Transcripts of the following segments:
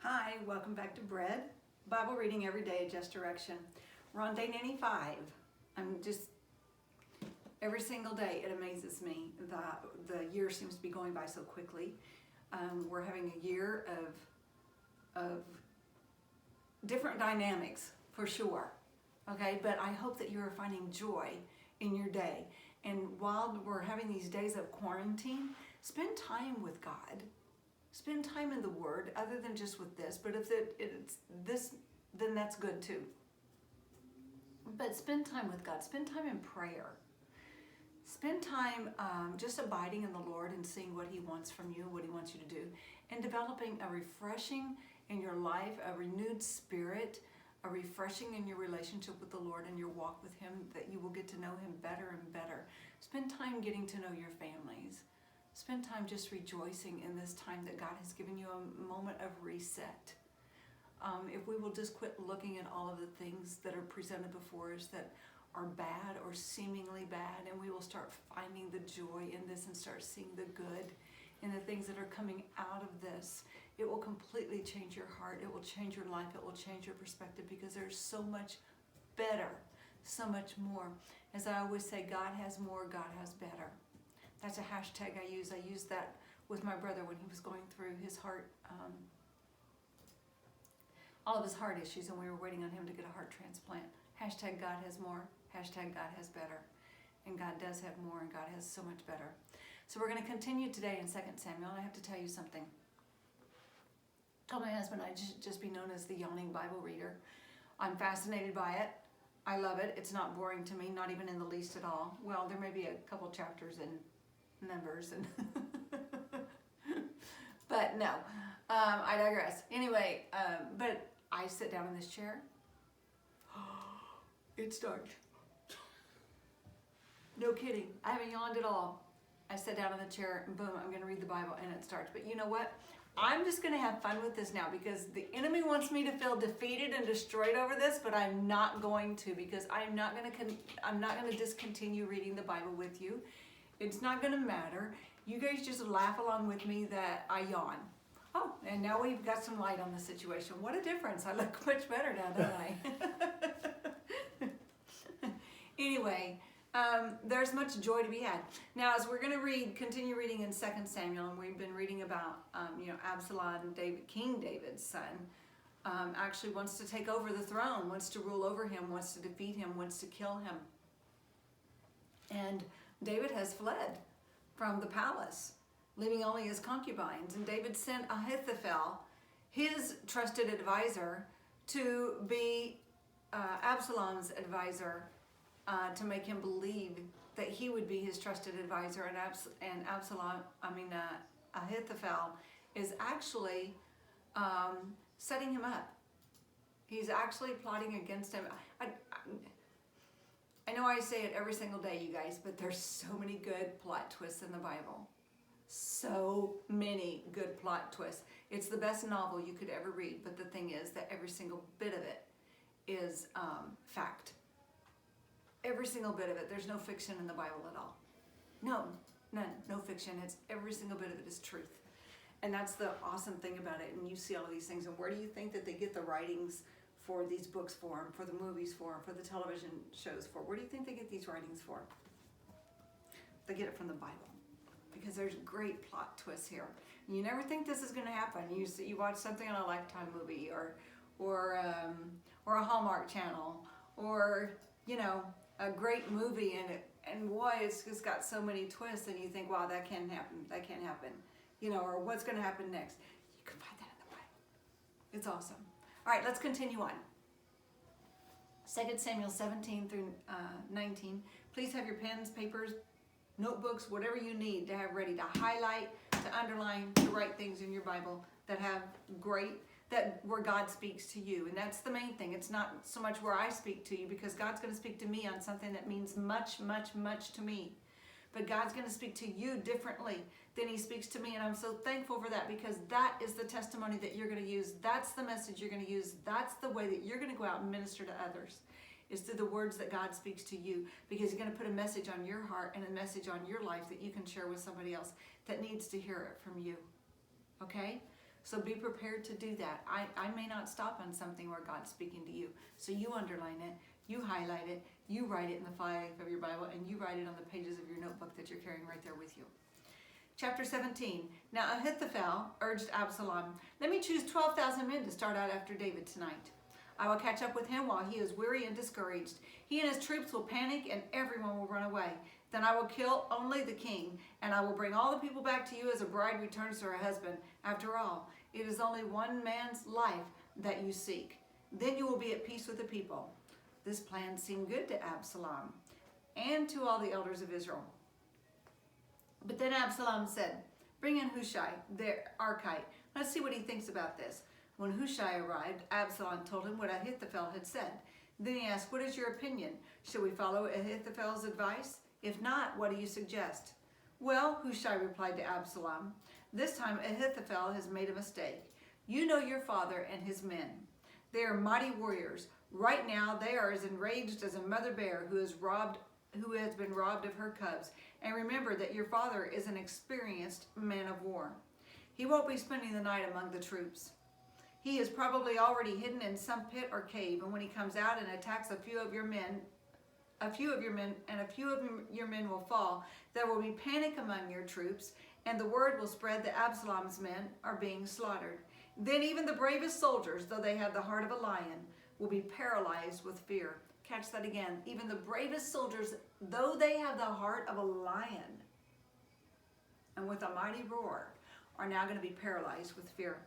Hi, welcome back to Bread. Bible reading every day, just direction. We're on day 95. Every single day it amazes me that the year seems to be going by so quickly. We're having a year of different dynamics for sure. Okay, but I hope that you're finding joy in your day. And while we're having these days of quarantine, spend time with God. Spend time in the Word, other than just with this. But if it's this, then that's good too. But spend time with God. Spend time in prayer. Spend time just abiding in the Lord and seeing what He wants from you, what He wants you to do, and developing a refreshing in your life, a renewed spirit, a refreshing in your relationship with the Lord and your walk with Him, that you will get to know Him better and better. Spend time getting to know your families. Spend time just rejoicing in this time that God has given you a moment of reset. If we will just quit looking at all of the things that are presented before us that are bad or seemingly bad, and we will start finding the joy in this and start seeing the good in the things that are coming out of this, it will completely change your heart. It will change your life. It will change your perspective, because there's so much better, so much more. As I always say, God has more, God has better. That's a hashtag I use. I used that with my brother when he was going through his heart, all of his heart issues, and we were waiting on him to get a heart transplant. Hashtag God has more, hashtag God has better. And God does have more, and God has so much better. So we're going to continue today in 2 Samuel. I have to tell you something. I told my husband I'd just be known as the yawning Bible reader. I'm fascinated by it. I love it. It's not boring to me, not even in the least at all. Well, there may be a couple chapters and numbers, and but no, I digress. Anyway, but I sit down in this chair. It's dark. No kidding. I haven't yawned at all. I sit down in the chair and boom, I'm going to read the Bible, and it starts. But you know what? I'm just going to have fun with this now, because the enemy wants me to feel defeated and destroyed over this, but I'm not going to, because I'm not going to discontinue reading the Bible with you. It's not going to matter. You guys just laugh along with me that I yawn. Oh, and now we've got some light on the situation. What a difference. I look much better now, don't I? Anyway, there's much joy to be had. Now, as we're going to continue reading in 2 Samuel, and we've been reading about, Absalom, King David's son, actually wants to take over the throne, wants to rule over him, wants to defeat him, wants to kill him. And David has fled from the palace, leaving only his concubines. And David sent Ahithophel, his trusted advisor, to be Absalom's advisor, to make him believe that he would be his trusted advisor. And Ahithophel is actually setting him up. He's actually plotting against him. I know I say it every single day, you guys, but there's so many good plot twists in the Bible. So many good plot twists. It's the best novel you could ever read, but the thing is that every single bit of it is fact. Every single bit of it. There's no fiction in the Bible at all. No, none. No fiction. It's every single bit of it is truth. And that's the awesome thing about it. And you see all of these things. And where do you think that they get the writings for these books for the movies for the television shows for? Where do you think they get these writings for? They get it from the Bible, because there's great plot twists here. And you never think this is going to happen. You watch something on a Lifetime movie or a Hallmark channel, or a great movie, and boy, it's just got so many twists, and you think, wow, that can't happen, or what's going to happen next. You can find that in the Bible. It's awesome. All right, let's continue on. 2 Samuel 17 through 19. Please have your pens, papers, notebooks, whatever you need to have ready to highlight, to underline, to write things in your Bible that have where God speaks to you. And that's the main thing. It's not so much where I speak to you, because God's going to speak to me on something that means much, much, much to me. But God's going to speak to you differently than He speaks to me. And I'm so thankful for that, because that is the testimony that you're going to use. That's the message you're going to use. That's the way that you're going to go out and minister to others, is through the words that God speaks to you, because He's going to put a message on your heart and a message on your life that you can share with somebody else that needs to hear it from you. Okay? So be prepared to do that. I may not stop on something where God's speaking to you. So you underline it, you highlight it, you write it in the fly of your Bible, and you write it on the pages of your notebook that you're carrying right there with you. Chapter 17. Now Ahithophel urged Absalom, let me choose 12,000 men to start out after David tonight. I will catch up with him while he is weary and discouraged. He and his troops will panic and everyone will run away. Then I will kill only the king, and I will bring all the people back to you as a bride returns to her husband. After all, it is only one man's life that you seek. Then you will be at peace with the people. This plan seemed good to Absalom and to all the elders of Israel. But then Absalom said, bring in Hushai, the Archite. Let's see what he thinks about this. When Hushai arrived, Absalom told him what Ahithophel had said. Then he asked, what is your opinion? Should we follow Ahithophel's advice? If not, what do you suggest? Well, Hushai replied to Absalom, this time Ahithophel has made a mistake. You know your father and his men. They are mighty warriors. Right now they are as enraged as a mother bear who has been robbed of her cubs. And remember that your father is an experienced man of war. He won't be spending the night among the troops. He is probably already hidden in some pit or cave, and when he comes out and attacks a few of your men will fall. There will be panic among your troops, and the word will spread that Absalom's men are being slaughtered. Then even the bravest soldiers, though they have the heart of a lion, will be paralyzed with fear. Catch that again. Even the bravest soldiers, though they have the heart of a lion, and with a mighty roar, are now going to be paralyzed with fear.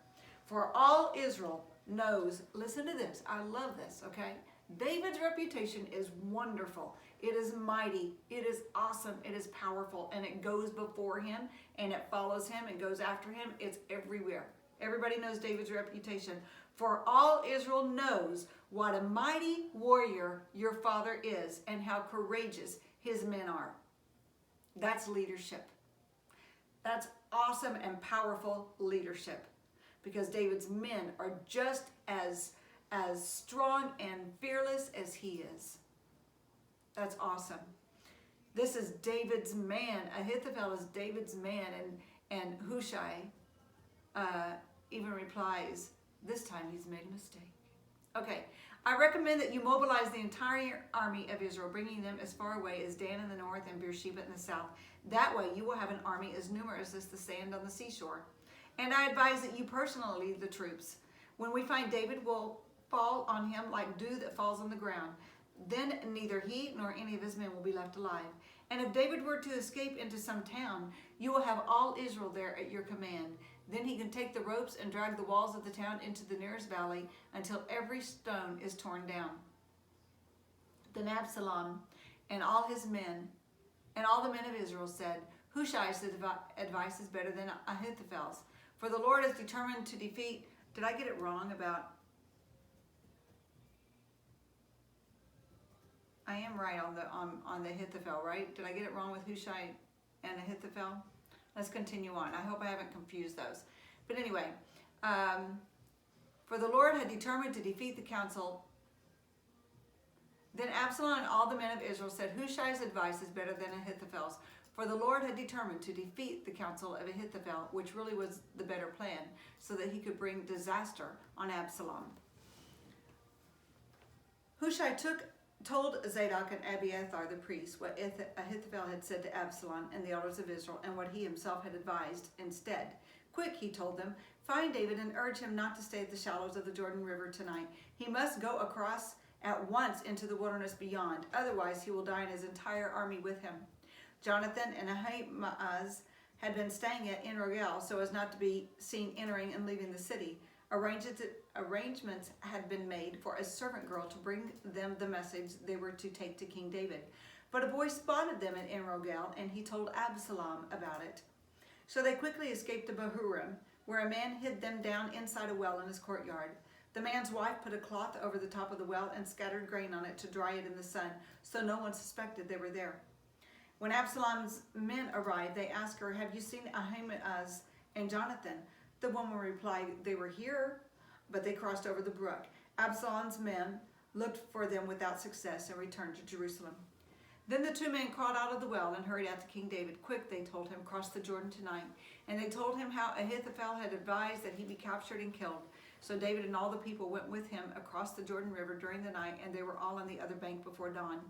For all Israel knows, listen to this, I love this, okay? David's reputation is wonderful. It is mighty. It is awesome. It is powerful. And it goes before him and it follows him and goes after him. It's everywhere. Everybody knows David's reputation. For all Israel knows what a mighty warrior your father is and how courageous his men are. That's leadership. That's awesome and powerful leadership. Because David's men are just as strong and fearless as he is. That's awesome. This is David's man. Ahithophel is David's man. And Hushai even replies, this time he's made a mistake. Okay, I recommend that you mobilize the entire army of Israel, bringing them as far away as Dan in the north and Beersheba in the south. That way you will have an army as numerous as the sand on the seashore. And I advise that you personally lead the troops. When we find David, will fall on him like dew that falls on the ground. Then neither he nor any of his men will be left alive. And if David were to escape into some town, you will have all Israel there at your command. Then he can take the ropes and drag the walls of the town into the nearest valley until every stone is torn down. Then Absalom and all his men and all the men of Israel said, Hushai's advice is better than Ahithophel's. For the Lord is determined to defeat. Did I get it wrong about? I am right on the Ahithophel, right? Did I get it wrong with Hushai and Ahithophel? Let's continue on. I hope I haven't confused those. But anyway, for the Lord had determined to defeat the council. Then Absalom and all the men of Israel said, Hushai's advice is better than Ahithophel's. For the Lord had determined to defeat the counsel of Ahithophel, which really was the better plan, so that he could bring disaster on Absalom. Hushai told Zadok and Abiathar the priests what Ahithophel had said to Absalom and the elders of Israel, and what he himself had advised instead. Quick, he told them, find David and urge him not to stay at the shallows of the Jordan River tonight. He must go across at once into the wilderness beyond. Otherwise, he will die and his entire army with him. Jonathan and Ahimaaz had been staying at En-Rogel so as not to be seen entering and leaving the city. Arrangements had been made for a servant girl to bring them the message they were to take to King David. But a boy spotted them at En-Rogel, and he told Absalom about it. So they quickly escaped to Bahurim, where a man hid them down inside a well in his courtyard. The man's wife put a cloth over the top of the well and scattered grain on it to dry it in the sun, so no one suspected they were there. When Absalom's men arrived, they asked her, have you seen Ahimaaz and Jonathan? The woman replied, they were here, but they crossed over the brook. Absalom's men looked for them without success and returned to Jerusalem. Then the two men crawled out of the well and hurried out to King David. Quick, they told him, cross the Jordan tonight. And they told him how Ahithophel had advised that he be captured and killed. So David and all the people went with him across the Jordan River during the night, and they were all on the other bank before dawn.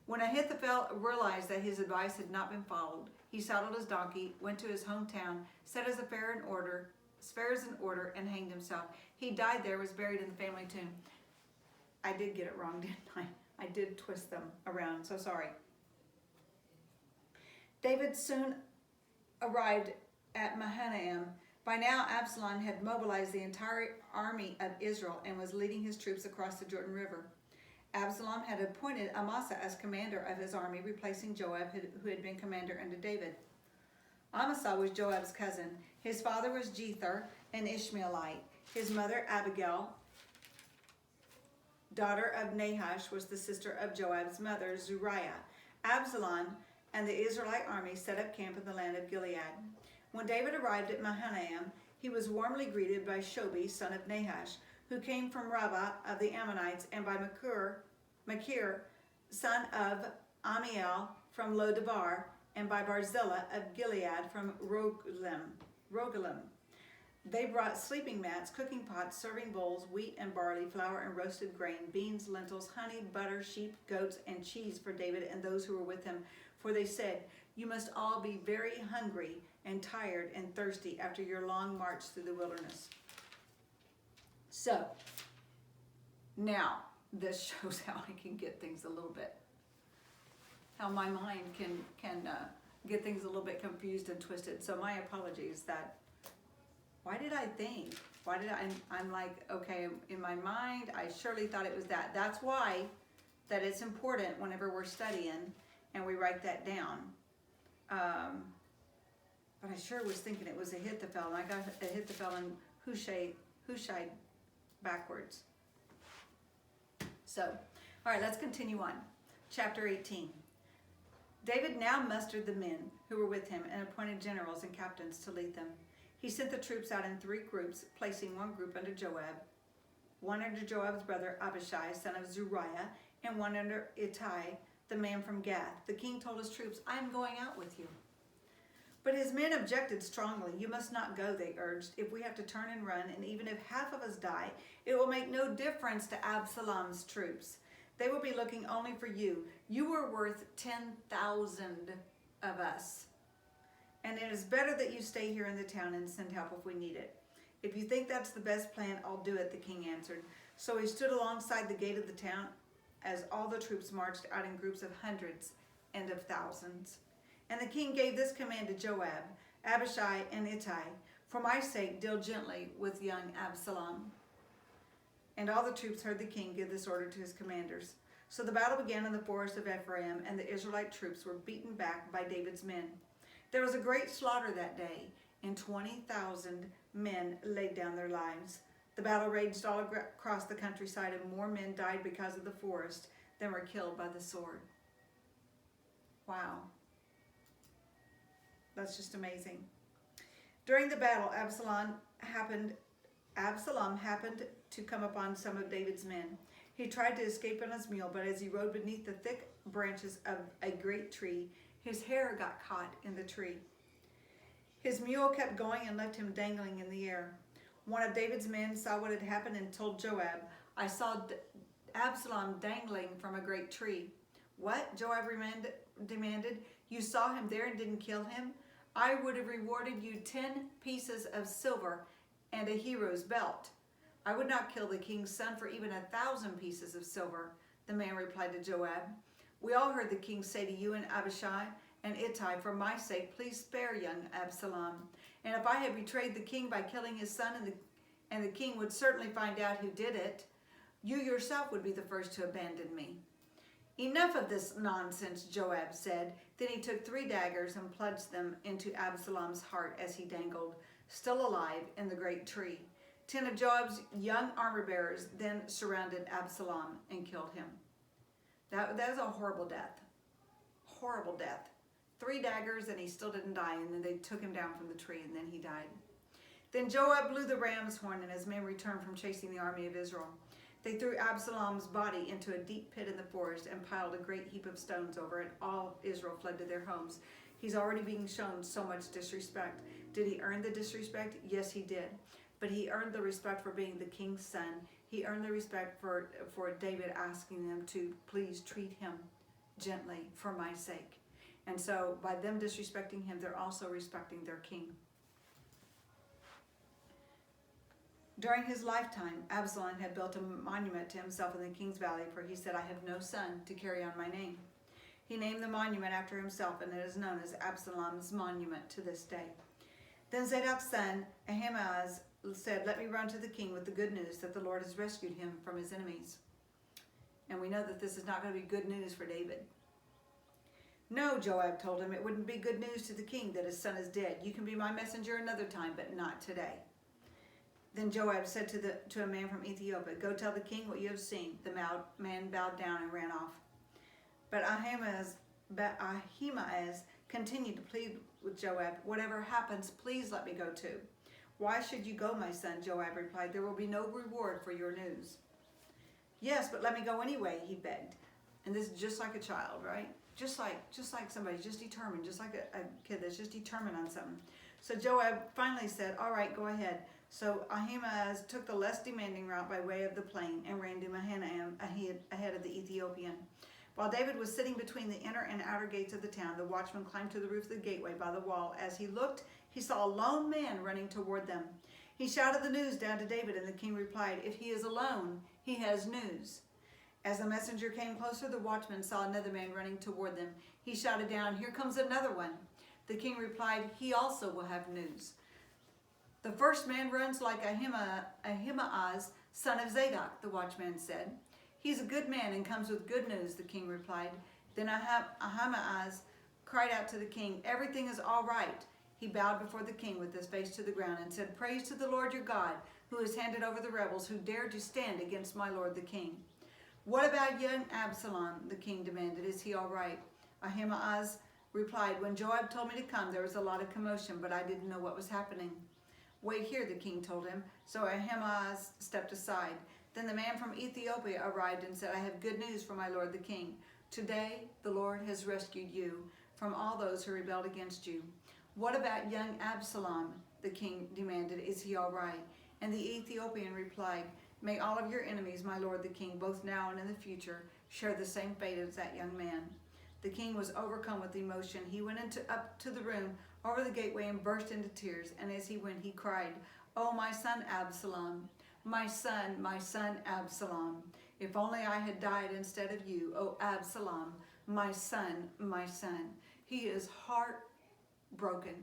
When Ahithophel realized that his advice had not been followed, he saddled his donkey, went to his hometown, set his affairs in order, and hanged himself. He died there, was buried in the family tomb. I did get it wrong, didn't I? I did twist them around, so sorry. David soon arrived at Mahanaim. By now, Absalom had mobilized the entire army of Israel and was leading his troops across the Jordan River. Absalom had appointed Amasa as commander of his army, replacing Joab, who had been commander under David. Amasa was Joab's cousin. His father was Jether, an Ishmaelite. His mother, Abigail, daughter of Nahash, was the sister of Joab's mother, Zeruiah. Absalom and the Israelite army set up camp in the land of Gilead. When David arrived at Mahanaim, he was warmly greeted by Shobi, son of Nahash, who came from Rabbah of the Ammonites, and by Machir, son of Amiel from Lodabar, and by Barzillai of Gilead from Rogelim. They brought sleeping mats, cooking pots, serving bowls, wheat and barley, flour and roasted grain, beans, lentils, honey, butter, sheep, goats, and cheese for David and those who were with him. For they said, "You must all be very hungry and tired and thirsty after your long march through the wilderness." So, now this shows how I can get things a little bit, how my mind can get things a little bit confused and twisted. So my apologies that, why did I think? I'm like, okay, in my mind, I surely thought it was that. That's why that it's important whenever we're studying and we write that down. But I sure was thinking it was Ahithophel, and I got Ahithophel and Hushai backwards. So, all right, let's continue on. Chapter 18. David now mustered the men who were with him and appointed generals and captains to lead them. He sent the troops out in 3 groups, placing one group under Joab, one under Joab's brother Abishai, son of Zeruiah, and one under Ittai, the man from Gath. The king told his troops, "I am going out with you." But his men objected strongly. "You must not go," they urged. "If we have to turn and run, and even if half of us die, it will make no difference to Absalom's troops. They will be looking only for you. You are worth 10,000 of us. And it is better that you stay here in the town and send help if we need it." "If you think that's the best plan, I'll do it," the king answered. So he stood alongside the gate of the town as all the troops marched out in groups of hundreds and of thousands. And the king gave this command to Joab, Abishai, and Ittai, "For my sake, deal gently with young Absalom." And all the troops heard the king give this order to his commanders. So the battle began in the forest of Ephraim, and the Israelite troops were beaten back by David's men. There was a great slaughter that day, and 20,000 men laid down their lives. The battle raged all across the countryside, and more men died because of the forest than were killed by the sword. Wow. That's just amazing. During the battle, Absalom happened to come upon some of David's men. He tried to escape on his mule, but as he rode beneath the thick branches of a great tree, his hair got caught in the tree. His mule kept going and left him dangling in the air. One of David's men saw what had happened and told Joab, "I saw Absalom dangling from a great tree." "What?" Joab demanded. "You saw him there and didn't kill him? I would have rewarded you 10 pieces of silver and a hero's belt. I would not kill the king's son for even 1,000 pieces of silver," the man replied to Joab. "We all heard the king say to you and Abishai and Ittai, 'For my sake, please spare young Absalom.' And if I had betrayed the king by killing his son, and the king would certainly find out who did it, you yourself would be the first to abandon me." "Enough of this nonsense," Joab said. Then he took 3 daggers and plunged them into Absalom's heart as he dangled, still alive, in the great tree. 10 of Joab's young armor-bearers then surrounded Absalom and killed him. That is a horrible death. Horrible death. 3 daggers and he still didn't die, and then they took him down from the tree and then he died. Then Joab blew the ram's horn, and his men returned from chasing the army of Israel. They threw Absalom's body into a deep pit in the forest and piled a great heap of stones over it. All Israel fled to their homes. He's already being shown so much disrespect. Did he earn the disrespect? Yes, he did. But he earned the respect for being the king's son. He earned the respect for David asking them to please treat him gently for my sake. And so by them disrespecting him, they're also respecting their king. During his lifetime, Absalom had built a monument to himself in the King's Valley, for he said, I have no son to carry on my name. He named the monument after himself, and it is known as Absalom's monument to this day. Then Zadok's son, Ahimaaz, said, let me run to the king with the good news that the Lord has rescued him from his enemies. And we know that this is not going to be good news for David. No, Joab told him, it wouldn't be good news to the king that his son is dead. You can be my messenger another time, but not today. Then Joab said to a man from Ethiopia, go tell the king what you have seen. The man bowed down and ran off. But Ahimaaz continued to plead with Joab, whatever happens, please let me go too. Why should you go, my son? Joab replied, there will be no reward for your news. Yes, but let me go anyway, he begged. And this is just like a child, right? Just like somebody just determined, just like a kid that's just determined on something. So Joab finally said, all right, go ahead. So Ahimaaz took the less demanding route by way of the plain and ran to Mahanaim ahead of the Ethiopian. While David was sitting between the inner and outer gates of the town, the watchman climbed to the roof of the gateway by the wall. As he looked, he saw a lone man running toward them. He shouted the news down to David, and the king replied, if he is alone, he has news. As the messenger came closer, the watchman saw another man running toward them. He shouted down, here comes another one. The king replied, he also will have news. The first man runs like Ahimaaz, son of Zadok, the watchman said. He's a good man and comes with good news, the king replied. Then Ahimaaz cried out to the king, everything is all right. He bowed before the king with his face to the ground and said, praise to the Lord your God, who has handed over the rebels who dared to stand against my lord the king. What about young Absalom? The king demanded. Is he all right? Ahimaaz replied, when Joab told me to come, there was a lot of commotion, but I didn't know what was happening. Wait here, the king told him. So Ahimaaz stepped aside. Then the man from Ethiopia arrived and said, I have good news for my lord the king. Today the Lord has rescued you from all those who rebelled against you. What about young Absalom? The king demanded. Is he all right? And the Ethiopian replied, may all of your enemies, my lord the king, both now and in the future, share the same fate as that young man. The king was overcome with emotion. He went up to the room over the gateway and burst into tears. And as he went, he cried, oh, my son Absalom, my son Absalom. If only I had died instead of you, oh Absalom, my son, my son. He is heartbroken.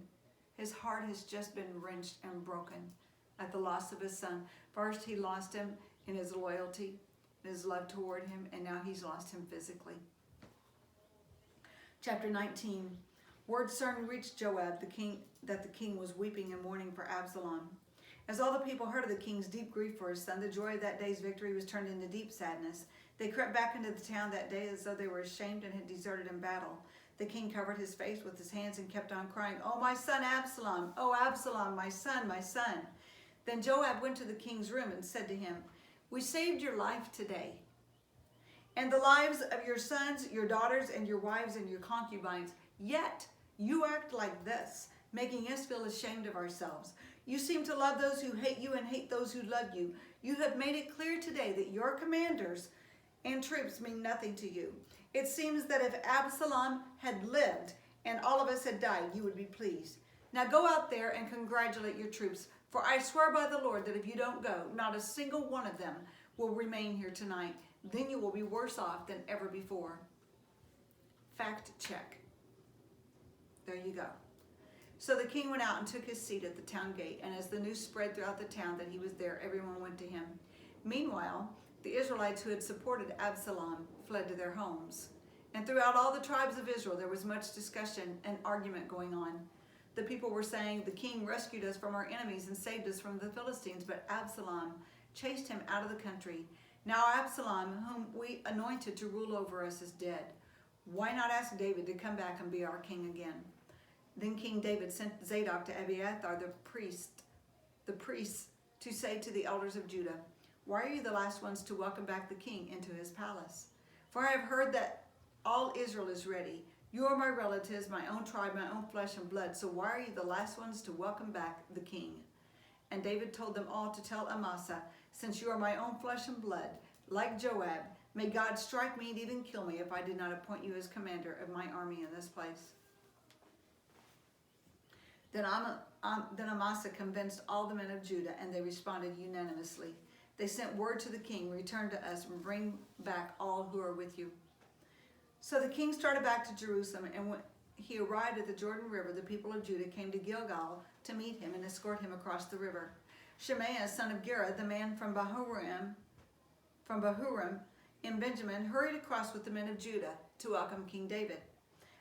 His heart has just been wrenched and broken at the loss of his son. First, he lost him in his loyalty, his love toward him, and now he's lost him physically. Chapter 19. Word soon reached Joab, the king, that the king was weeping and mourning for Absalom. As all the people heard of the king's deep grief for his son, the joy of that day's victory was turned into deep sadness. They crept back into the town that day as though they were ashamed and had deserted in battle. The king covered his face with his hands and kept on crying, oh, my son Absalom, oh, Absalom, my son, my son. Then Joab went to the king's room and said to him, we saved your life today, and the lives of your sons, your daughters, and your wives and your concubines. Yet you act like this, making us feel ashamed of ourselves. You seem to love those who hate you and hate those who love you. You have made it clear today that your commanders and troops mean nothing to you. It seems that if Absalom had lived and all of us had died, you would be pleased. Now go out there and congratulate your troops, for I swear by the Lord that if you don't go, not a single one of them will remain here tonight. Then you will be worse off than ever before. Fact check. There you go. So the king went out and took his seat at the town gate, and as the news spread throughout the town that he was there, everyone went to him. Meanwhile, the Israelites who had supported Absalom fled to their homes. And throughout all the tribes of Israel, there was much discussion and argument going on. The people were saying, the king rescued us from our enemies and saved us from the Philistines, but Absalom chased him out of the country. Now Absalom, whom we anointed to rule over us, is dead. Why not ask David to come back and be our king again? Then King David sent Zadok to Abiathar, the priests, to say to the elders of Judah, Why are you the last ones to welcome back the king into his palace? For I have heard that all Israel is ready. You are my relatives, my own tribe, my own flesh and blood. So why are you the last ones to welcome back the king? And David told them all to tell Amasa, since you are my own flesh and blood, like Joab, may God strike me and even kill me if I did not appoint you as commander of my army in this place. Then Amasa convinced all the men of Judah, and they responded unanimously. They sent word to the king, return to us and bring back all who are with you. So the king started back to Jerusalem, and when he arrived at the Jordan River, the people of Judah came to Gilgal to meet him and escort him across the river. Shemaiah, son of Gera, the man from Bahurim in Benjamin, hurried across with the men of Judah to welcome King David.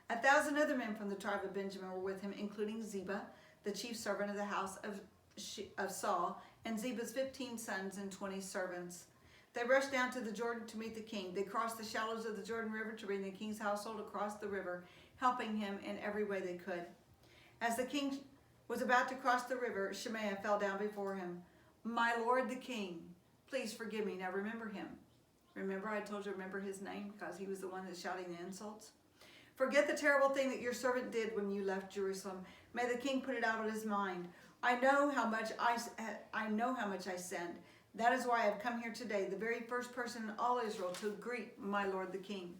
1,000 other men from the tribe of Benjamin were with him, including Ziba, the chief servant of the house of Saul, and Ziba's 15 sons and 20 servants. They rushed down to the Jordan to meet the king. They crossed the shallows of the Jordan River to bring the king's household across the river, helping him in every way they could. As the king was about to cross the river, Shemaiah fell down before him. My lord the king, please forgive me. Now remember him. Remember, I told you remember his name because he was the one that's shouting the insults. Forget the terrible thing that your servant did when you left Jerusalem. May the king put it out of his mind. I know how much I sinned. That is why I have come here today, the very first person in all Israel to greet my lord the king.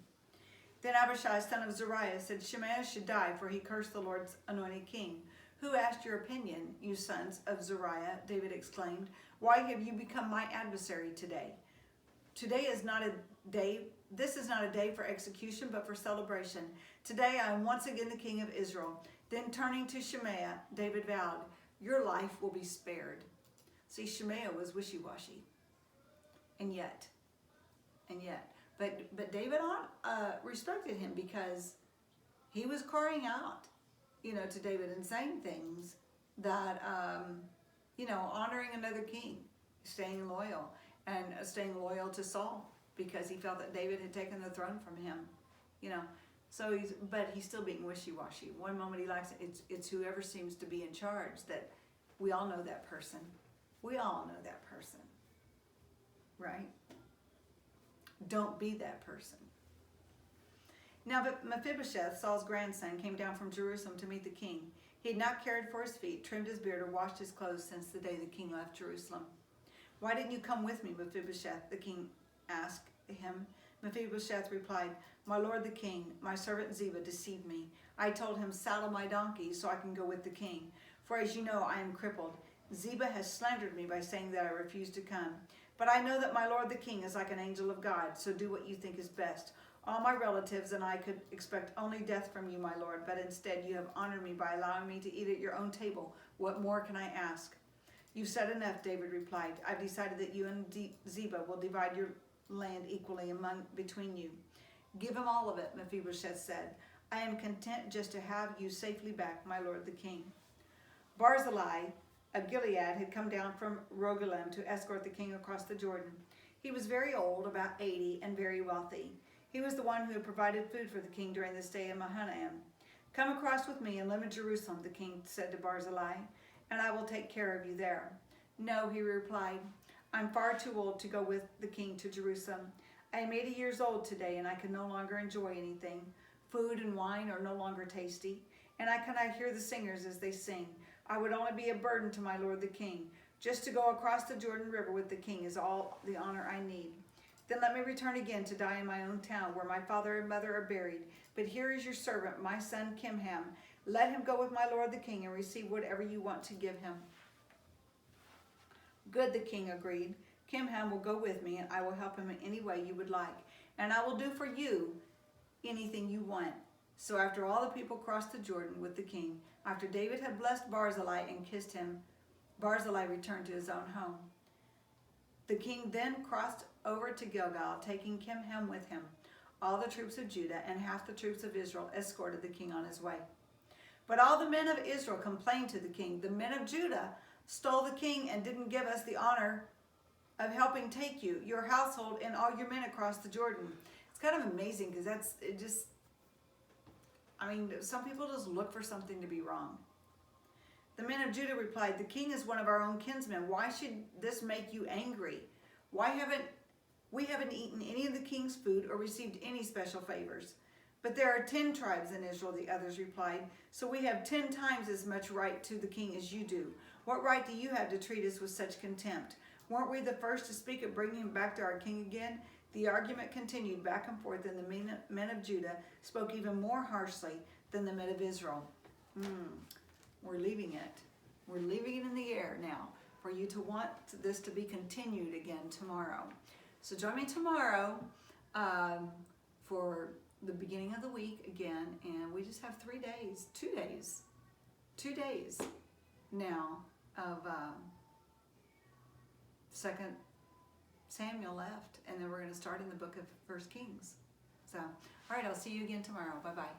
Then Abishai, son of Zeruiah, said, Shemaiah should die, for he cursed the Lord's anointed king. Who asked your opinion, you sons of Zeruiah? David exclaimed. Why have you become my adversary today? This is not a day for execution, but for celebration. Today I am once again the king of Israel. Then turning to Shemaiah, David vowed, your life will be spared. See, Shemaiah was wishy-washy. And yet. But David respected him because he was crying out, to David and saying things that, honoring another king, staying loyal to Saul because he felt that David had taken the throne from him, So he's still being wishy-washy. One moment he likes it. It's whoever seems to be in charge that we all know that person. We all know that person, right? Don't be that person. Now Mephibosheth, Saul's grandson, came down from Jerusalem to meet the king. He had not cared for his feet, trimmed his beard, or washed his clothes since the day the king left Jerusalem. Why didn't you come with me, Mephibosheth? The king asked him. Mephibosheth replied, my lord the king, my servant Ziba deceived me. I told him, saddle my donkey so I can go with the king. For as you know, I am crippled. Ziba has slandered me by saying that I refuse to come. But I know that my lord the king is like an angel of God, so do what you think is best. All my relatives and I could expect only death from you, my lord, but instead you have honored me by allowing me to eat at your own table. What more can I ask? You've said enough, David replied. I've decided that you and Ziba will divide your land equally between you. Give him all of it, Mephibosheth said. I am content just to have you safely back, my lord the king. Barzillai of Gilead had come down from Rogelim to escort the king across the Jordan. He was very old, about 80, and very wealthy. He was the one who had provided food for the king during the stay in Mahanaim. Come across with me and live in Jerusalem, the king said to Barzillai, and I will take care of you there. No, he replied, I'm far too old to go with the king to Jerusalem. I am 80 years old today, and I can no longer enjoy anything. Food and wine are no longer tasty, and I cannot hear the singers as they sing. I would only be a burden to my lord the king. Just to go across the Jordan River with the king is all the honor I need. Then let me return again to die in my own town where my father and mother are buried. But here is your servant, my son Kimham. Let him go with my lord the king and receive whatever you want to give him. Good, the king agreed. Kimham will go with me, and I will help him in any way you would like. And I will do for you anything you want. So after all the people crossed the Jordan with the king, after David had blessed Barzillai and kissed him, Barzillai returned to his own home. The king then crossed over to Gilgal, taking Kimham with him. All the troops of Judah and half the troops of Israel escorted the king on his way. But all the men of Israel complained to the king. The men of Judah stole the king and didn't give us the honor of helping take you, your household, and all your men across the Jordan. It's kind of amazing because some people just look for something to be wrong. The men of Judah replied, the king is one of our own kinsmen. Why should this make you angry? We haven't eaten any of the king's food or received any special favors. But there are 10 tribes in Israel, the others replied. So we have 10 times as much right to the king as you do. What right do you have to treat us with such contempt? Weren't we the first to speak of bringing him back to our king again? The argument continued back and forth, and the men of Judah spoke even more harshly than the men of Israel. We're leaving it. We're leaving it in the air now for you to want this to be continued again tomorrow. So join me tomorrow for the beginning of the week again, and we just have 2 days now of 2 Samuel left, and then we're going to start in the book of 1 Kings. So, all right, I'll see you again tomorrow. Bye-bye.